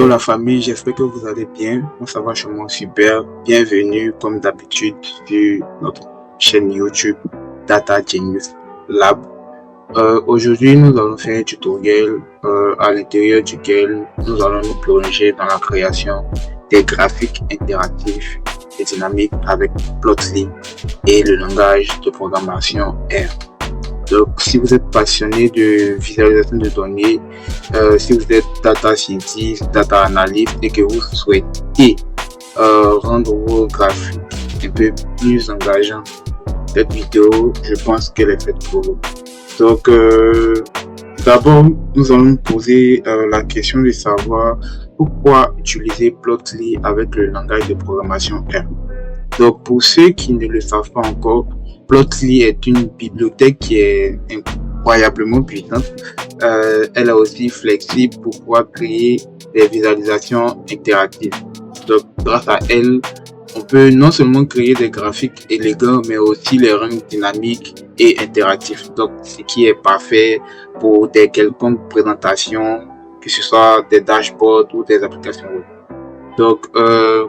Hello la famille, j'espère que vous allez bien. Moi ça va, je suis super. Bienvenue comme d'habitude sur notre chaîne YouTube Data Genius Lab. Aujourd'hui nous allons faire un tutoriel à l'intérieur duquel nous allons nous plonger dans la création des graphiques interactifs et dynamiques avec Plotly et le langage de programmation R. Donc, si vous êtes passionné de visualisation de données, si vous êtes data scientist, data analyst et que vous souhaitez rendre vos graphiques un peu plus engageants, cette vidéo, je pense qu'elle est faite pour vous. Donc, d'abord, nous allons nous poser la question de savoir pourquoi utiliser Plotly avec le langage de programmation R. Donc, pour ceux qui ne le savent pas encore, Plotly est une bibliothèque qui est incroyablement puissante. Elle est aussi flexible pour pouvoir créer des visualisations interactives. Donc, grâce à elle, on peut non seulement créer des graphiques élégants, mais aussi les rendre dynamiques et interactifs. Donc, ce qui est parfait pour des quelconques présentations, que ce soit des dashboards ou des applications web. Donc,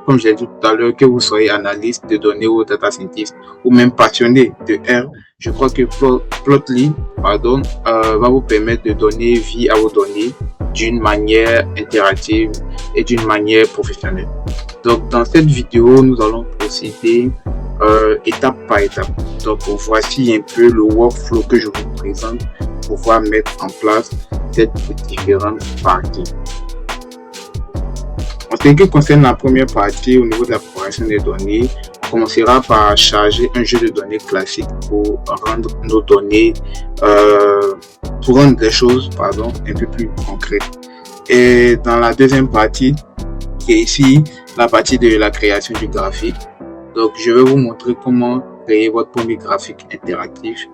comme j'ai dit tout à l'heure, que vous soyez analyste de données ou data scientist ou même passionné de R, je crois que Plotly va vous permettre de donner vie à vos données d'une manière interactive et d'une manière professionnelle. Donc, dans cette vidéo, nous allons procéder étape par étape. Donc, voici un peu le workflow que je vous présente pour pouvoir mettre en place ces différentes parties. En ce qui concerne la première partie au niveau de la préparation des données, on commencera par charger un jeu de données classique pour rendre nos données, pour rendre les choses un peu plus concrètes. Et dans la deuxième partie, qui est ici la partie de la création du graphique. Donc, je vais vous montrer comment créer votre premier graphique interactif.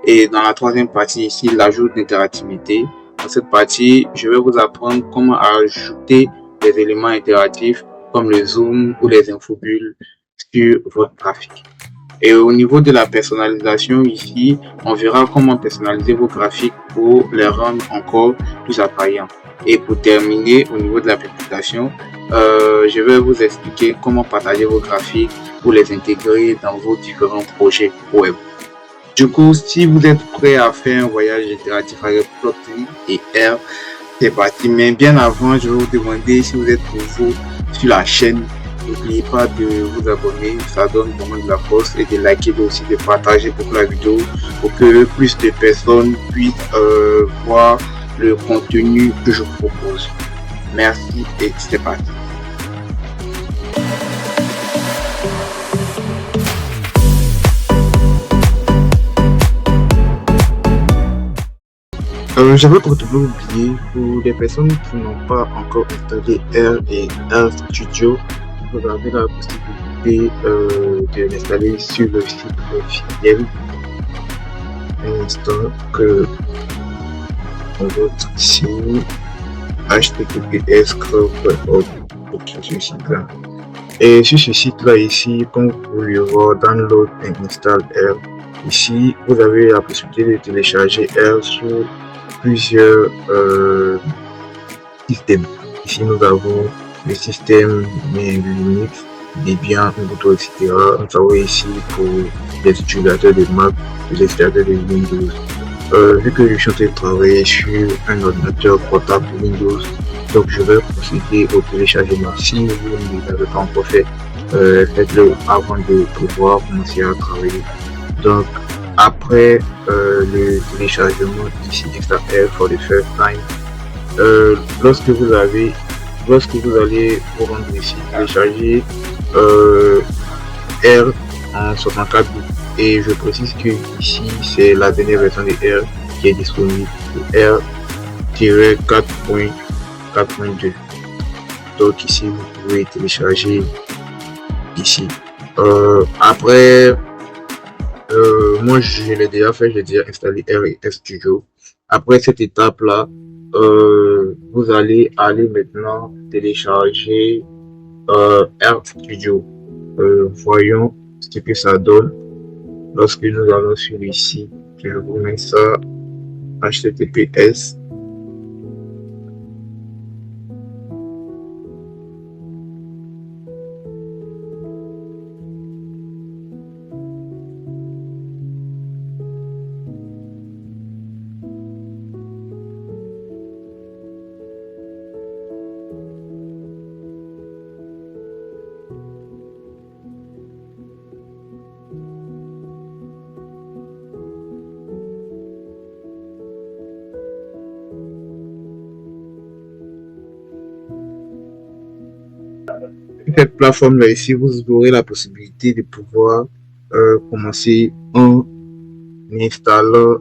Et dans la troisième partie ici, l'ajout d'interactivité. Dans cette partie, je vais vous apprendre comment ajouter des éléments interactifs comme le zoom ou les infobulles sur votre graphique. Et au niveau de la personnalisation ici, on verra comment personnaliser vos graphiques pour les rendre encore plus attrayants. Et pour terminer, au niveau de la publication, je vais vous expliquer comment partager vos graphiques pour les intégrer dans vos différents projets web. Du coup, si vous êtes prêt à faire un voyage interactif avec Plotly et R, c'est parti. Mais bien avant, je vais vous demander, si vous êtes nouveau sur la chaîne, n'oubliez pas de vous abonner, ça donne vraiment de la force, et de liker, mais aussi de partager pour la vidéo pour que plus de personnes puissent voir le contenu que je vous propose. Merci et c'est parti. J'avais complètement oublié, pour les personnes qui n'ont pas encore installé R et R Studio, vous avez la possibilité de l'installer sur le site officiel. Un instant que on va ici https://crowd.org pour ce site-là. Et sur ce site-là ici, comme vous pouvez le voir, download et install R. Ici, vous avez la possibilité de télécharger R sur plusieurs systèmes. Ici, nous avons le système Linux, Debian, Ubuntu, etc. Nous avons ici pour les utilisateurs de Mac, les utilisateurs de Windows. Vu que je suis en train de travailler sur un ordinateur portable Windows, donc je vais procéder au téléchargement. Si vous ne l'avez pas encore fait, faites-le avant de pouvoir commencer à travailler. Donc, après le téléchargement ici XR for the first time, lorsque vous allez vous rendre ici, télécharger R en 64 bits, et je précise que ici c'est la dernière version de R qui est disponible, R-4.4.2. donc ici vous pouvez télécharger ici. Après, moi je l'ai déjà fait, j'ai déjà installé R et Studio. Après cette étape là, vous allez aller maintenant télécharger R Studio. Voyons ce que ça donne lorsque nous allons sur ici. Je vous mets ça https cette plateforme-là ici, vous aurez la possibilité de pouvoir commencer en installant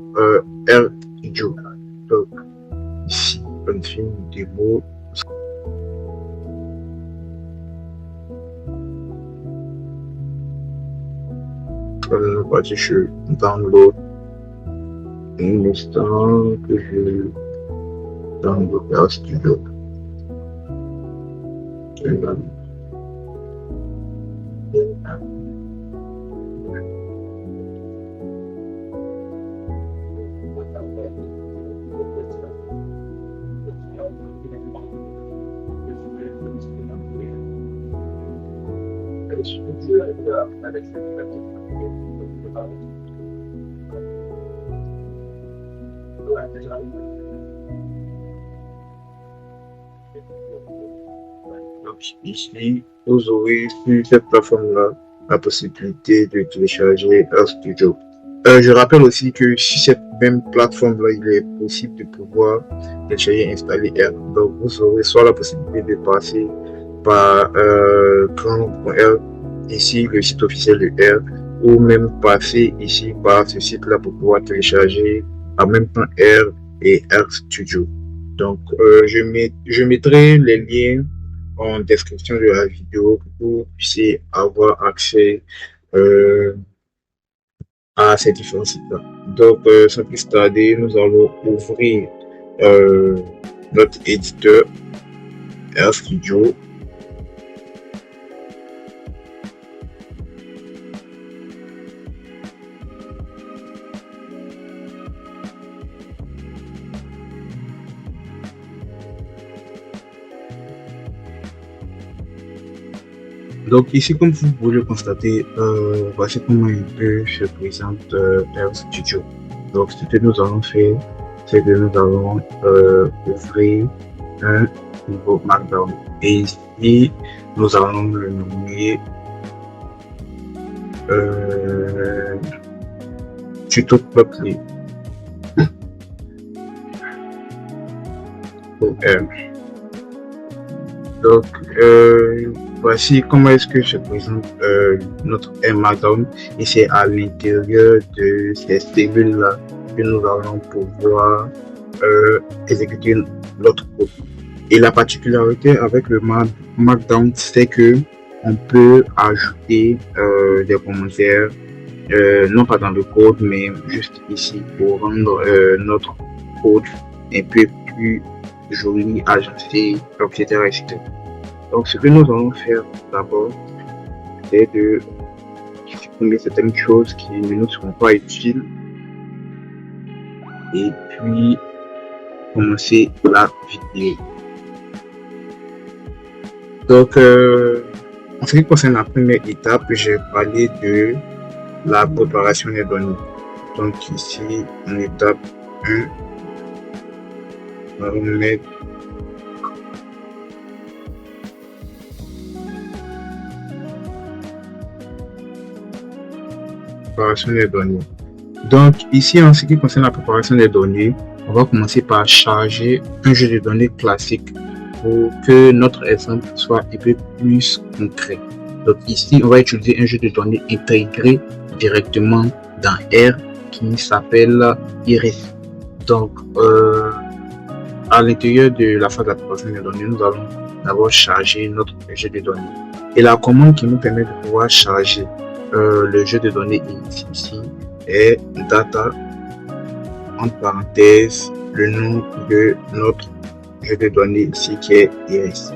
RStudio. Donc, ici, on fait une démo. On va partir sur download. Un instant que je download RStudio. Donc ici, vous aurez sur cette plateforme-là la possibilité de télécharger RStudio. Je rappelle aussi que sur cette même plateforme-là, il est possible de pouvoir télécharger et installer R. Donc vous aurez soit la possibilité de passer par Grand.R, ici le site officiel de R, ou même passer ici par ce site-là pour pouvoir télécharger en même temps R et RStudio. Donc je mettrai les liens en description de la vidéo pour que vous puissiez avoir accès à ces différents sites-là. Donc sans plus tarder, nous allons ouvrir notre éditeur RStudio. Donc ici, comme vous pouvez le constater, voici comment un peu se présente RStudio. Donc ce que nous allons faire, c'est que nous allons ouvrir un nouveau Markdown. Et ici, nous allons le nommer tuto.play pour R. Donc voici comment est-ce que se présente notre Markdown, et c'est à l'intérieur de ces cellules là que nous allons pouvoir exécuter notre code. Et la particularité avec le Markdown, c'est que on peut ajouter des commentaires, non pas dans le code, mais juste ici pour rendre notre code un peu plus joli, agencé, etc., etc. Donc ce que nous allons faire d'abord, c'est de supprimer certaines choses qui ne nous seront pas utiles et puis commencer la vidéo. Donc en ce qui concerne la première étape, j'ai parlé de la préparation des données. Donc ici, en étape 1, on va mettre préparation des données. Donc ici, en ce qui concerne la préparation des données, on va commencer par charger un jeu de données classique pour que notre exemple soit un peu plus concret. Donc ici, on va utiliser un jeu de données intégré directement dans R qui s'appelle Iris. Donc à l'intérieur de la phase d'application des données, nous allons d'abord charger notre jeu de données. Et la commande qui nous permet de pouvoir charger le jeu de données ici est data, entre parenthèses, le nom de notre jeu de données ici qui est Iris.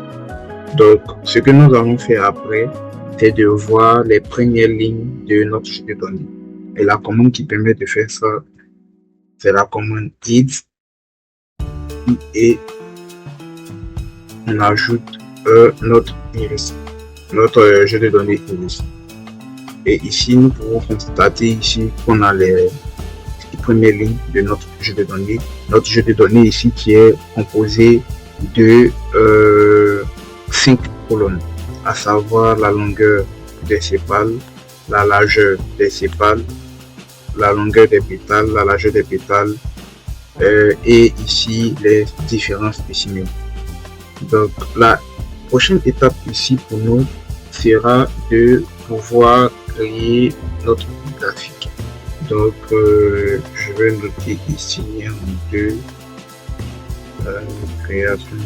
Donc ce que nous allons faire après, c'est de voir les premières lignes de notre jeu de données. Et la commande qui permet de faire ça, c'est la commande id, et on ajoute notre Iris, notre jeu de données Iris. Et ici, nous pouvons constater ici qu'on a les premières lignes de notre jeu de données. Notre jeu de données ici qui est composé de 5 colonnes, à savoir la longueur des sépales, la largeur des sépales, la longueur des pétales, la largeur des pétales, et ici les différents spécimens. Donc la prochaine étape ici pour nous, sera de pouvoir créer notre graphique. Donc, je vais noter ici en deux création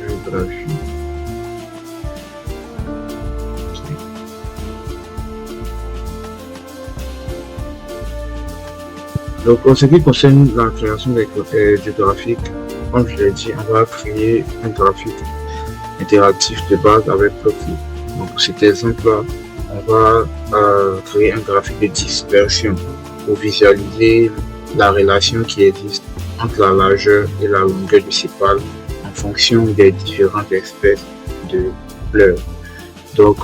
de graphique. Donc, en ce qui concerne la création du graphique, comme je l'ai dit, on va créer un graphique interactif de base avec Plotly. Donc, pour cet exemple-là, on va créer un graphique de dispersion pour visualiser la relation qui existe entre la largeur et la longueur du sépale en fonction des différentes espèces de fleurs. Donc,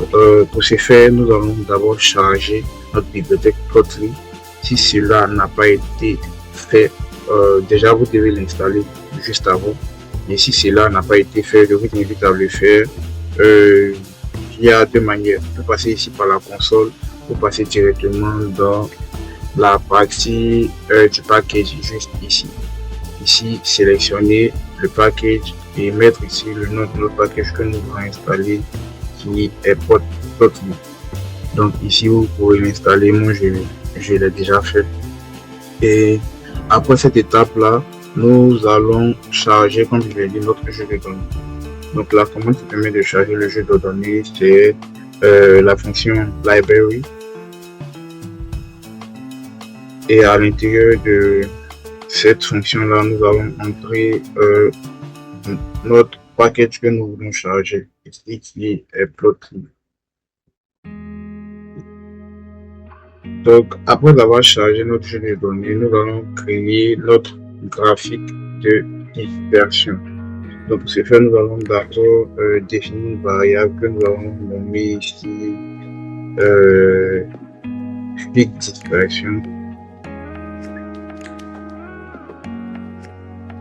pour ce faire, nous allons d'abord charger notre bibliothèque Plotly. Si cela n'a pas été fait, déjà vous devez l'installer juste avant. Et si cela n'a pas été fait, je vous invite à le faire. Il y a deux manières. Vous passer ici par la console, vous passez directement dans la partie du package juste ici. Ici, sélectionner le package et mettre ici le nom de notre package que nous allons installer qui est Plotly. Donc ici, vous pouvez l'installer. Moi, je l'ai déjà fait. Et après cette étape là, nous allons charger, comme je l'ai dit, notre jeu de données. Donc la commande qui permet de charger le jeu de données, c'est la fonction library. Et à l'intérieur de cette fonction là, nous allons entrer notre package que nous voulons charger, ici qui est Plotly. Donc, après avoir chargé notre jeu de données, nous allons créer notre graphique de dispersion. Donc, pour ce faire, nous allons d'abord définir une variable que nous allons nommer ici peak dispersion.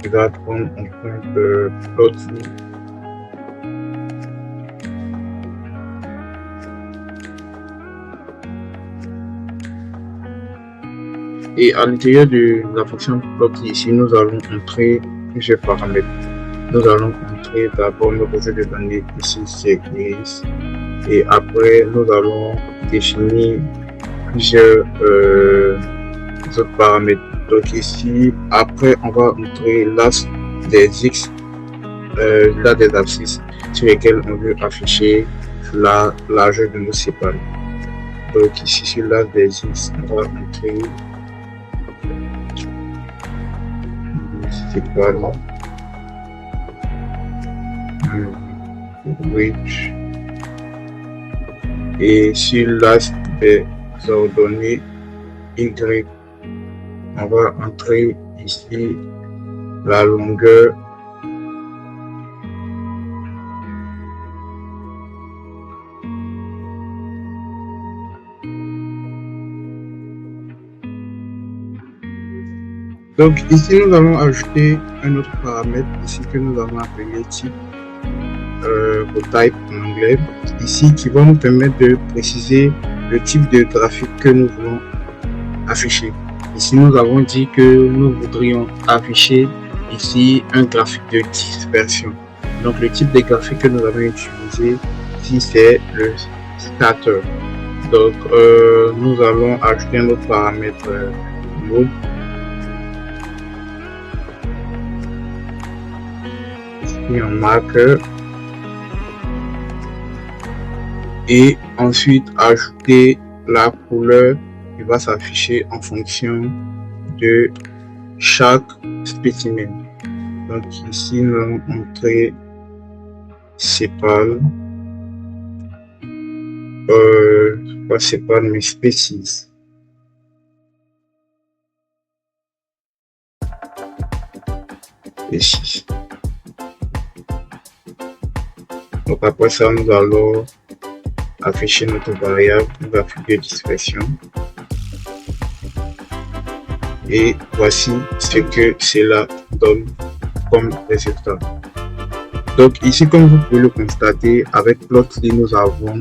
Il va prendre en compte Plotly. Et à l'intérieur de la fonction Plotly ici, nous allons entrer plusieurs paramètres. Nous allons entrer d'abord notre jeu de données ici, c'est gris. Et après, nous allons définir plusieurs autres paramètres. Donc ici, après, on va entrer l'axe des X, là des abscisses sur lesquels on veut afficher la largeur de nos sépales. Donc ici, sur l'axe des X, on va entrer sépales, bridge, et sur l'axe des ordonnées Y, on va entrer ici la longueur donc ici nous allons ajouter un autre paramètre ici que nous allons appeler type pour type en anglais ici qui va nous permettre de préciser le type de graphique que nous voulons afficher. Ici nous avons dit que nous voudrions afficher ici un graphique de dispersion. Donc le type de graphique que nous avons utilisé ici c'est le scatter. Donc nous allons ajouter un autre paramètre mode ici en marqueur et ensuite ajouter la couleur qui va s'afficher en fonction de chaque spécimen. Donc ici nous allons entrer sépale, pas sépale mais species. Ici. Donc après ça nous allons afficher notre variable, graphique de dispersion. Et voici ce que cela donne comme résultat. Donc ici, comme vous pouvez le constater, avec Plotly, nous avons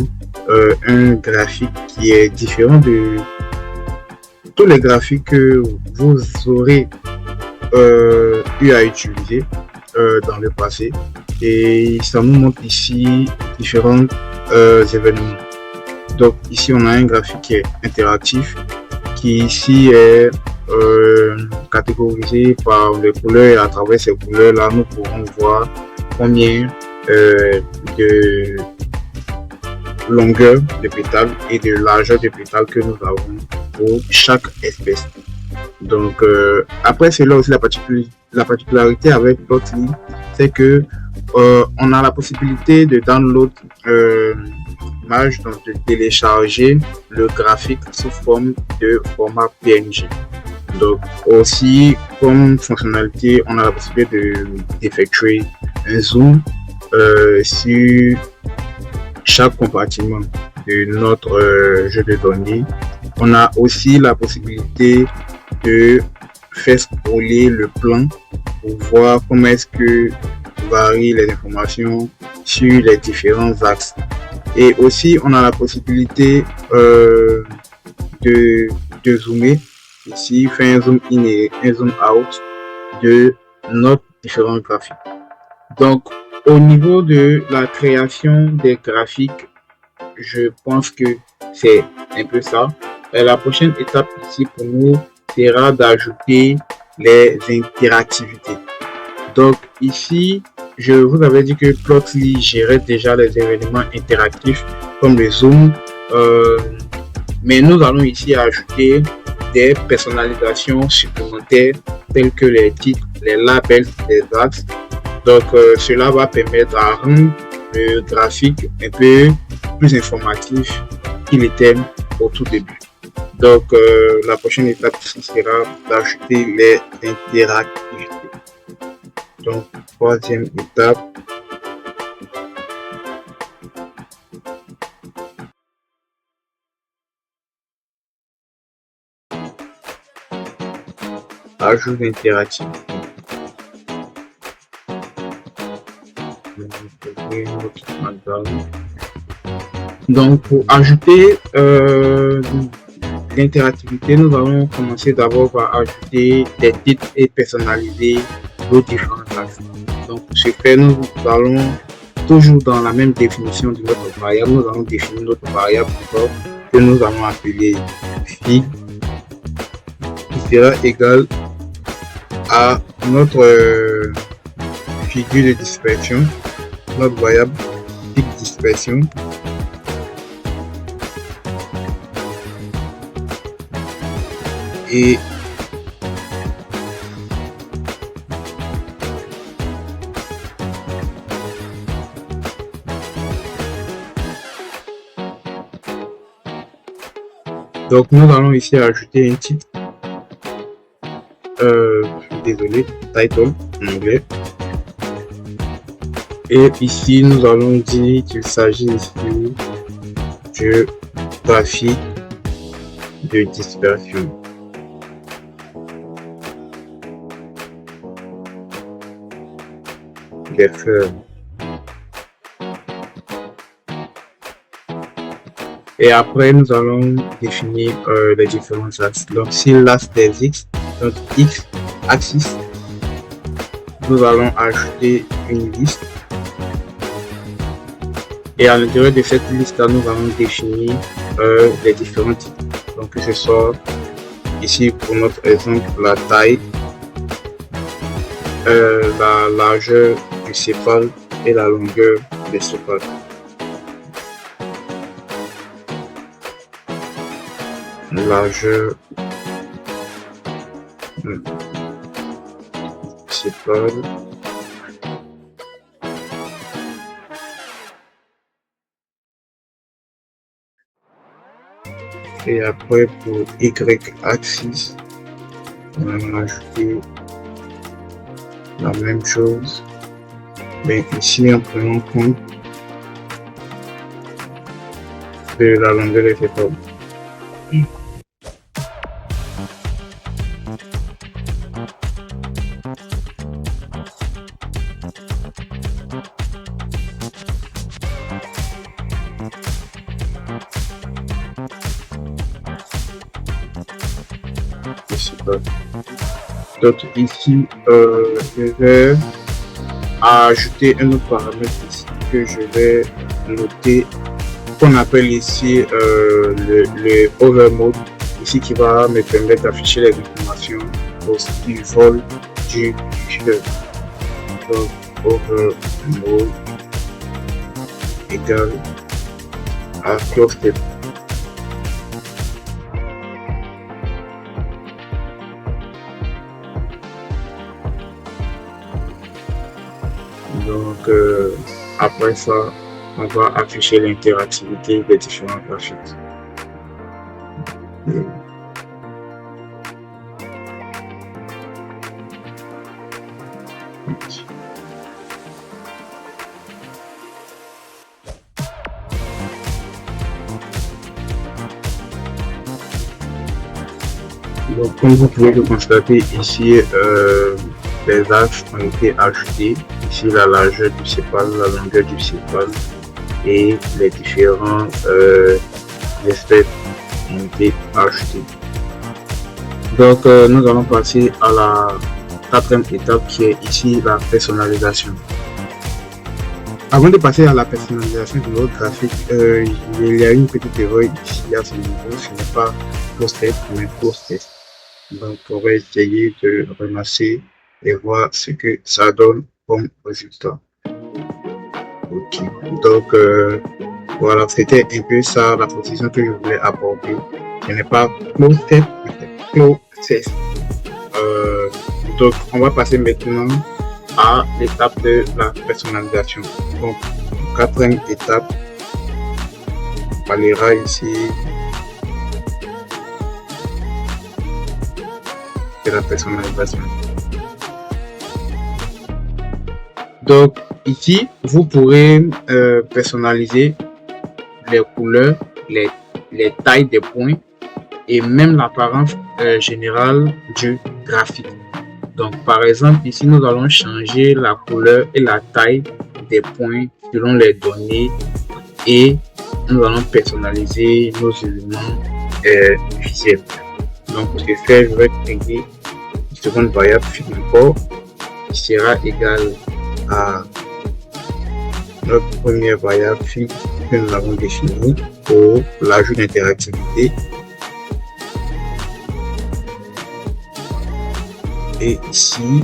un graphique qui est différent de tous les graphiques que vous aurez eu à utiliser dans le passé. Et ça nous montre ici différents événements. Donc ici, on a un graphique qui est interactif, qui ici est catégorisé par les couleurs, et à travers ces couleurs-là, nous pourrons voir combien de longueur de pétales et de largeur de pétales que nous avons pour chaque espèce. Donc après, c'est là aussi la particularité avec Plotly, c'est que on a la possibilité de download image, donc de télécharger le graphique sous forme de format PNG. Donc aussi, comme fonctionnalité, on a la possibilité d'effectuer un zoom sur chaque compartiment de notre jeu de données. On a aussi la possibilité de faire scroller le plan pour voir comment est-ce que varient les informations sur les différents axes. Et aussi, on a la possibilité de zoomer. Ici, faire un zoom in et un zoom out de notre différents graphiques. Donc, au niveau de la création des graphiques, je pense que c'est un peu ça. Et la prochaine étape ici pour nous sera d'ajouter les interactivités. Donc ici, je vous avais dit que Plotly gérait déjà les événements interactifs comme le zoom, mais nous allons ici ajouter des personnalisations supplémentaires telles que les titres, les labels, les axes. Donc cela va permettre à rendre le graphique un peu plus informatif qu'il était au tout début. Donc la prochaine étape ici sera d'ajouter les interactivités. Donc troisième étape, ajout d'interactivité. Donc pour ajouter l'interactivité, nous allons commencer d'abord par ajouter des titres et personnaliser nos différents axes. Donc pour ce faire, nous allons toujours dans la même définition de notre variable, nous allons définir notre variable encore que nous allons appeler phi, qui sera égal à notre figure de dispersion, notre variable pic dispersion, et donc nous allons ici ajouter un titre, désolé, title en anglais, et ici nous allons dire qu'il s'agit ici de graphique de dispersion. Et après nous allons définir les différents axes. Donc si l'axe des x, donc x axis, nous allons ajouter une liste, et à l'intérieur de cette liste là nous allons définir les différents types. Donc que ce soit ici pour notre exemple la taille, la largeur du sépale et la longueur des sépales. Largeur sépale et après pour y axis on va ajouter la même chose, mais ici en prenant compte de la longueur des sépales. Donc ici, je vais ajouter un autre paramètre ici que je vais noter, qu'on appelle ici le hover mode, ici qui va me permettre d'afficher les informations du vol du diffuseur. Donc hover mode égale à close step. Donc après ça, on va afficher l'interactivité des différents graphiques. Donc, comme vous pouvez le constater ici, les axes ont été ajoutés. Ici, la largeur du sépale, la longueur du sépale et les différents aspects ont été ajoutés. Donc, nous allons passer à la quatrième étape qui est ici la personnalisation. Avant de passer à la personnalisation de notre graphique, il y a une petite erreur ici à ce niveau. Ce n'est pas close test, mais close test. Donc, on va essayer de ramasser et voir ce que ça donne comme résultat. Ok, donc voilà, c'était un peu ça la précision que je voulais apporter. Ce n'est pas close test, mais c'est close test. Donc, on va passer maintenant à l'étape de la personnalisation. Donc, quatrième étape, on parlera ici de la personnalisation. Donc, ici, vous pourrez personnaliser les couleurs, les tailles des points et même l'apparence générale du graphique. Donc, par exemple, ici, nous allons changer la couleur et la taille des points selon les données et nous allons personnaliser nos éléments visuels. Donc, pour ce faire, je vais créer une seconde variable import qui sera égale à notre première variable que nous avons définie pour l'ajout d'interactivité. Et ici,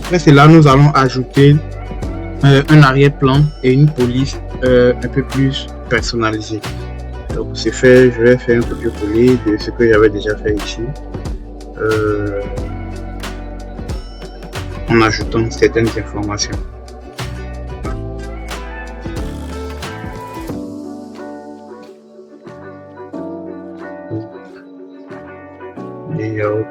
après cela, nous allons ajouter un arrière-plan et une police un peu plus personnalisée. Donc pour ce faire, je vais faire un copier-coller de ce que j'avais déjà fait ici, en ajoutant certaines informations. Layout.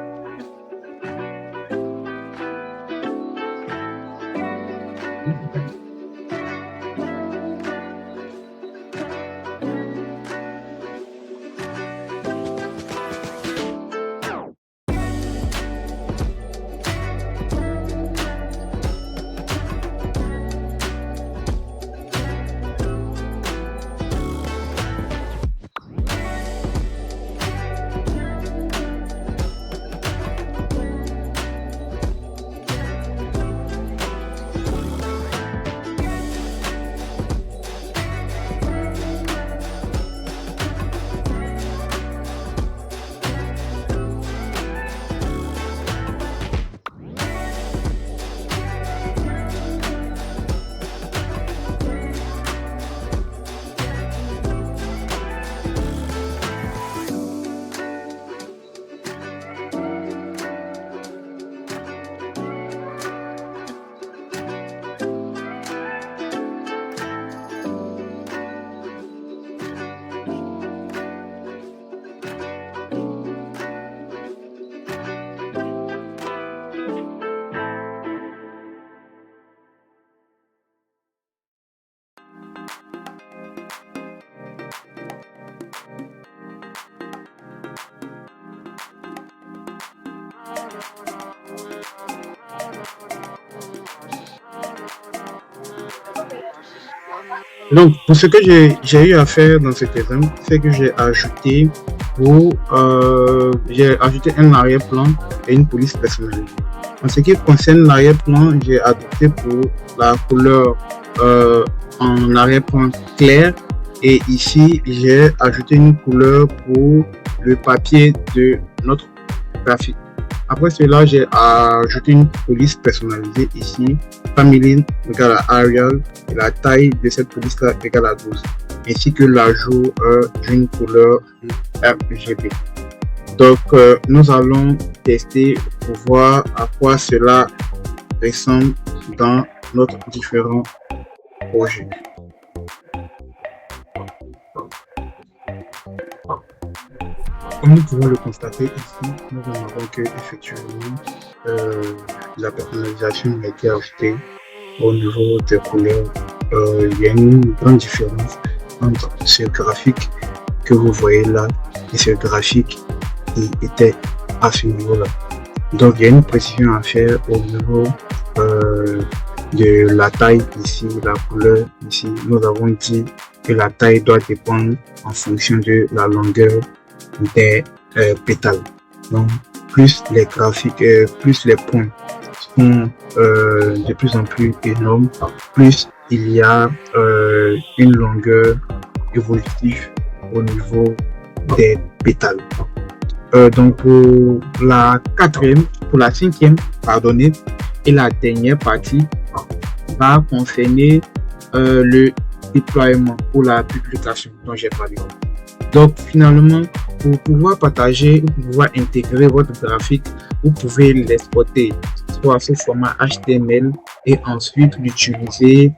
Donc, pour ce que j'ai eu à faire dans cet exemple, c'est que j'ai ajouté un arrière-plan et une police personnalisée. En ce qui concerne l'arrière-plan, j'ai adopté pour la couleur en arrière-plan clair, et ici j'ai ajouté une couleur pour le papier de notre graphique. Après cela, j'ai ajouté une police personnalisée ici. Family égale à Arial et la taille de cette police-là égale à 12, ainsi que l'ajout d'une couleur RGB. Donc, nous allons tester pour voir à quoi cela ressemble dans notre différents projets. Comme nous pouvons le constater ici, nous remarquons que effectivement la personnalisation a été ajoutée au niveau des couleurs. Il y a une grande différence entre ce graphique que vous voyez là et ce graphique qui était à ce niveau-là. Donc il y a une précision à faire au niveau de la taille ici, la couleur ici. Nous avons dit que la taille doit dépendre en fonction de la longueur des pétales. Donc plus les graphiques, plus les points sont de plus en plus énormes, plus il y a une longueur évolutive au niveau des pétales. Donc pour la cinquième, pardonnez, et la dernière partie va concerner le déploiement ou la publication dont j'ai parlé. Donc finalement, pour pouvoir partager ou pouvoir intégrer votre graphique, vous pouvez l'exporter soit sous format HTML et ensuite l'utiliser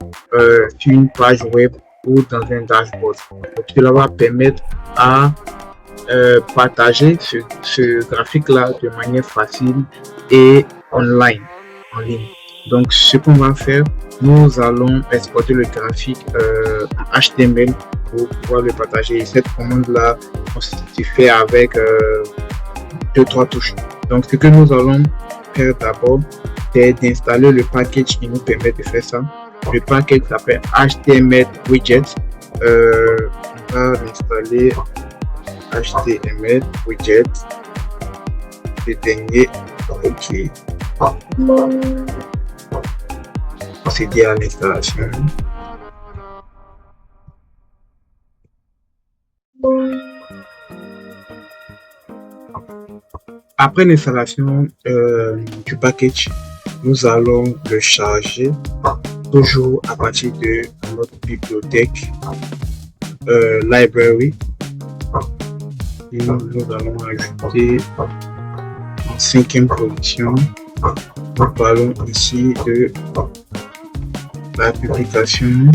sur une page web ou dans un dashboard. Donc cela va permettre à partager ce graphique-là de manière facile et en ligne. Donc ce qu'on va faire, nous allons exporter le graphique en HTML pour pouvoir le partager. Et cette commande-là, se fait avec 2-3 touches. Donc ce que nous allons faire d'abord, c'est d'installer le package qui nous permet de faire ça. Le package s'appelle HTML Widget. On va l'installer HTML Widget. Le dernier, ok. Procéder à l'installation. Après l'installation du package, nous allons le charger toujours à partir de notre bibliothèque library. Et nous allons ajouter en 5e position. Nous parlons ici de la publication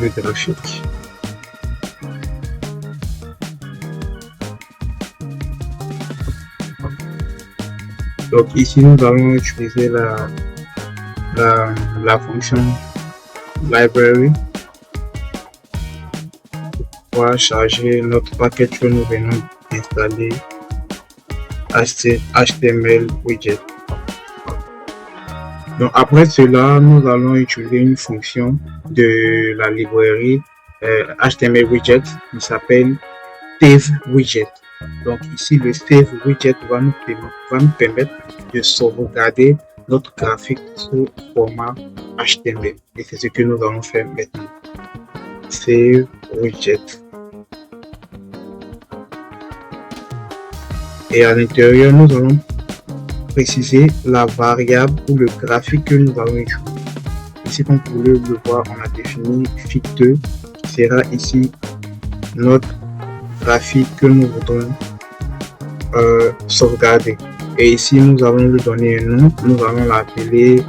le graphique. Donc ici nous allons utiliser la fonction library pour charger notre package que nous venons d'installer, HTML Widget. Donc après cela, nous allons utiliser une fonction de la librairie HTML Widget qui s'appelle Save Widget. Donc ici, le Save Widget va nous permettre de sauvegarder notre graphique sous format HTML. Et c'est ce que nous allons faire maintenant. Save Widget. Et à l'intérieur, nous allons préciser la variable ou le graphique que nous allons utiliser. Ici, comme vous pouvez le voir, on a défini Fit2 qui sera ici notre graphique que nous voudrons sauvegarder. Et ici, nous allons lui donner un nom. Nous allons l'appeler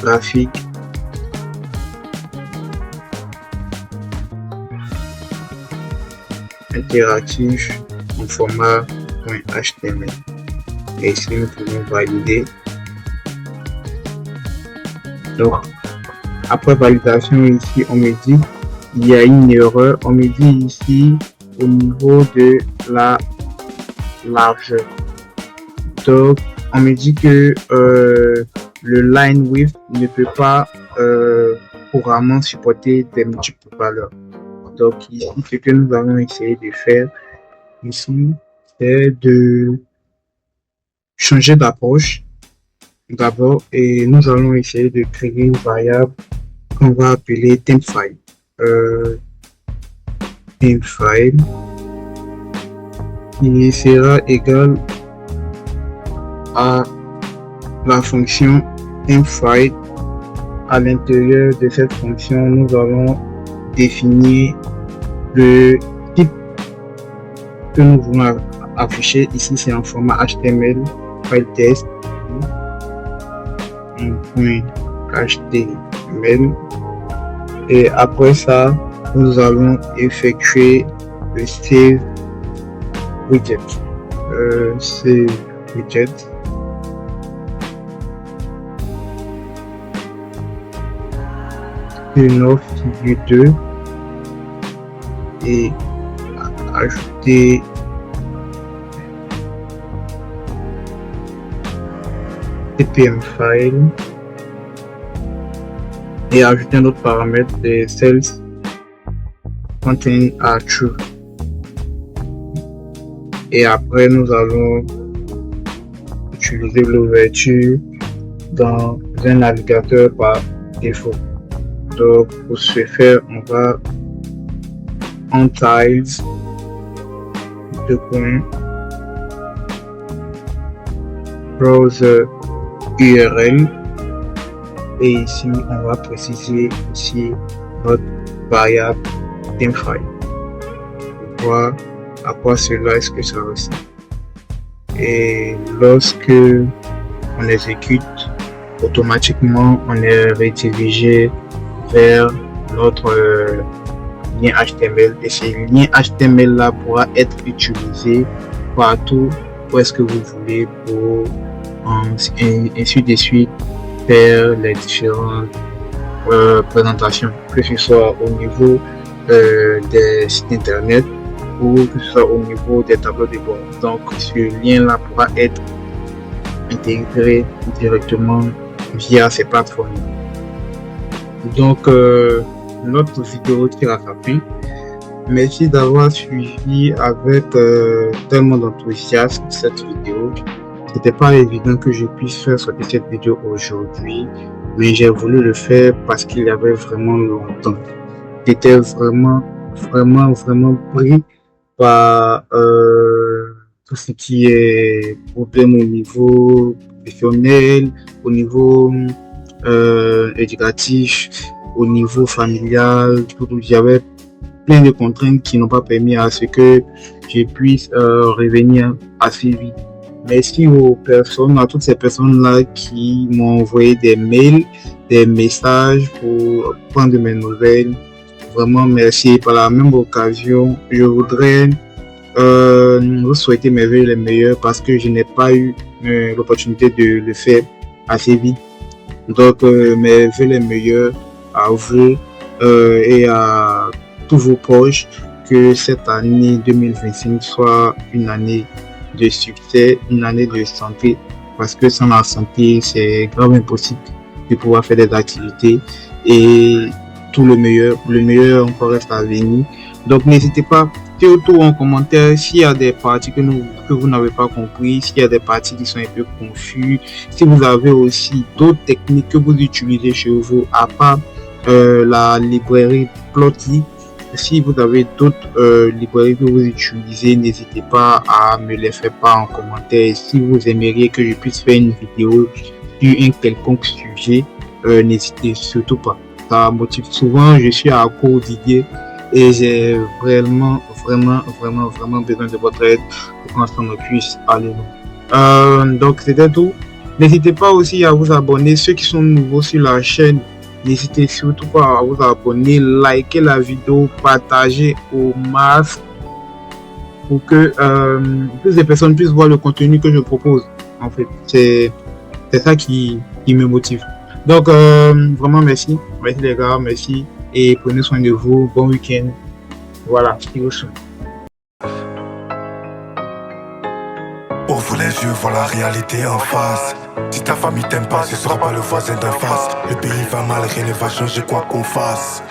graphique interactif en format .html. Et ici, nous pouvons valider. Donc, après validation, ici, on me dit il y a une erreur. On me dit ici au niveau de la largeur. Donc, on me dit que le line width ne peut pas couramment supporter des multiples valeurs. Donc, ici, ce que nous allons essayer de faire ici, c'est de changer d'approche d'abord et nous allons essayer de créer une variable qu'on va appeler template. Template qui sera égal à la fonction template. À l'intérieur de cette fonction, nous allons définir le type que nous voulons afficher. Ici, c'est en format HTML, file test, .html. Et après ça, nous allons effectuer le save widget. Save widget. Une offre figure 2 et ajouter tpm file et ajouter un autre paramètre de cells contain are true. Et après nous allons utiliser l'ouverture dans un navigateur par défaut. Donc pour ce faire, on va en tiles browser URL et ici on va préciser ici notre variable template pour voir à quoi cela est-ce que ça ressemble. Et lorsque on exécute, automatiquement on est redirigé vers notre lien HTML et ce lien HTML là pourra être utilisé partout où est-ce que vous voulez pour ainsi de suite faire les différentes présentations, que ce soit au niveau des sites internet ou que ce soit au niveau des tableaux de bord. Donc ce lien là pourra être intégré directement via ces plateformes. Donc notre vidéo tire à sa fin. Merci d'avoir suivi avec tellement d'enthousiasme cette vidéo. C'était pas évident que je puisse faire sortir cette vidéo aujourd'hui, mais j'ai voulu le faire parce qu'il y avait vraiment longtemps. J'étais vraiment pris par tout ce qui est problème au niveau professionnel, au niveau éducatif, au niveau familial. J'avais plein de contraintes qui n'ont pas permis à ce que je puisse revenir assez vite. Merci aux personnes, à toutes ces personnes-là qui m'ont envoyé des mails, des messages pour prendre de mes nouvelles. Vraiment merci. Par la même occasion, je voudrais vous souhaiter mes vœux les meilleurs parce que je n'ai pas eu l'opportunité de le faire assez vite. Donc mes vœux les meilleurs à vous et à tous vos proches, que cette année 2025 soit une année de succès, une année de santé, parce que sans la santé c'est grave impossible de pouvoir faire des activités et tout le meilleur encore reste à venir. Donc n'hésitez pas, surtout en commentaire, s'il y a des parties que vous n'avez pas compris, s'il y a des parties qui sont un peu confuses, si vous avez aussi d'autres techniques que vous utilisez chez vous à part la librairie Plotly. Si vous avez d'autres librairies que vous utilisez, n'hésitez pas à me les faire part en commentaire. Si vous aimeriez que je puisse faire une vidéo sur un quelconque sujet, n'hésitez surtout pas. Ça motive souvent, je suis à court d'idées et j'ai vraiment besoin de votre aide pour qu'ensemble on puisse aller loin. Donc c'était tout. N'hésitez pas aussi à vous abonner, ceux qui sont nouveaux sur la chaîne. N'hésitez surtout pas à vous abonner, liker la vidéo, partager au max pour que plus de personnes puissent voir le contenu que je propose. En fait, c'est ça qui me motive. Donc vraiment merci les gars, merci et prenez soin de vous. Bon week-end. Voilà, see you soon. Ouvre les yeux, vois la réalité en face. Si ta famille t'aime pas, ce sera pas le voisin d'en face. Le pays va mal, rien ne va changer quoi qu'on fasse.